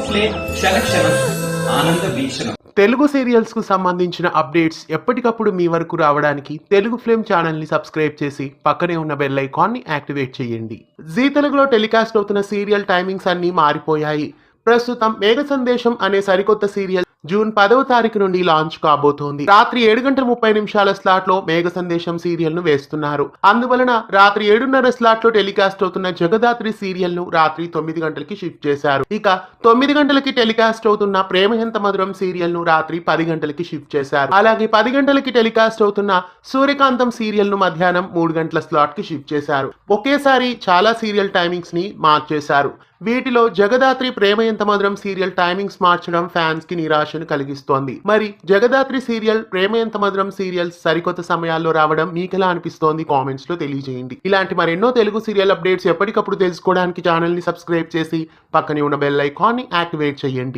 Flame క్షణక్షణం ఆనంద వీక్షణం. Telugu serials కు సంబంధించిన అప్డేట్స్ ఎప్పటికప్పుడు మీ వరకు రావడానికి తెలుగు ఫిల్మ్ ఛానల్ ని సబ్స్క్రైబ్ చేసి పక్కనే ఉన్న బెల్ ఐకాన్ ని యాక్టివేట్ చేయండి. జీ తెలుగులో టెలికాస్ట్ అవుతున్న సీరియల్ టైమింగ్స్ అన్ని మారిపోయాయి. ప్రస్తుతం మేఘ సందేశం అనే సరికొత్త సీరియల్ జూన్ 10వ తారీఖు నుండి లాంచ్ కాబోతోంది. రాత్రి 7:30 స్లాట్ లో మేఘ సందేశం సీరియల్ ను వేస్తున్నారు. అందువలన రాత్రి 7:30 స్లాట్ లో టెలికాస్ట్ అవుతున్న జగదాత్రి సీరియల్ ను రాత్రి 9 గంటలకి షిఫ్ట్ చేశారు. ఇక 9 గంటలకి టెలికాస్ట్ అవుతున్న ప్రేమ ఎంత మధురం సీరియల్ ను రాత్రి 10 గంటలకి షిఫ్ట్ చేశారు. అలాగే 10 గంటలకి టెలికాస్ట్ అవుతున్న సూర్యకాంతం సీరియల్ ను మధ్యాహ్నం 3 గంటల స్లాట్ కి షిఫ్ట్ చేశారు. ఒకేసారి చాలా సీరియల్ టైమింగ్స్ ని మార్చేశారు. వీటిలో జగదాత్రి ప్రేమ ఎంత మధురం సీరియల్ టైమింగ్స్ మార్చడం ఫ్యాన్స్ కి నిరాశను కలిగిస్తోంది. మరి జగదాత్రి సీరియల్ ప్రేమ ఎంత మధురం సీరియల్స్ సరికొత్త సమయాల్లో రావడం మీకెలా అనిపిస్తోంది కామెంట్స్ లో తెలియజేయండి. ఇలాంటి మరెన్నో తెలుగు సీరియల్ అప్డేట్స్ ఎప్పటికప్పుడు తెలుసుకోవడానికి ఛానల్ ని సబ్స్క్రైబ్ చేసి పక్కనే ఉన్న బెల్ ఐకాన్ ని యాక్టివేట్ చేయండి.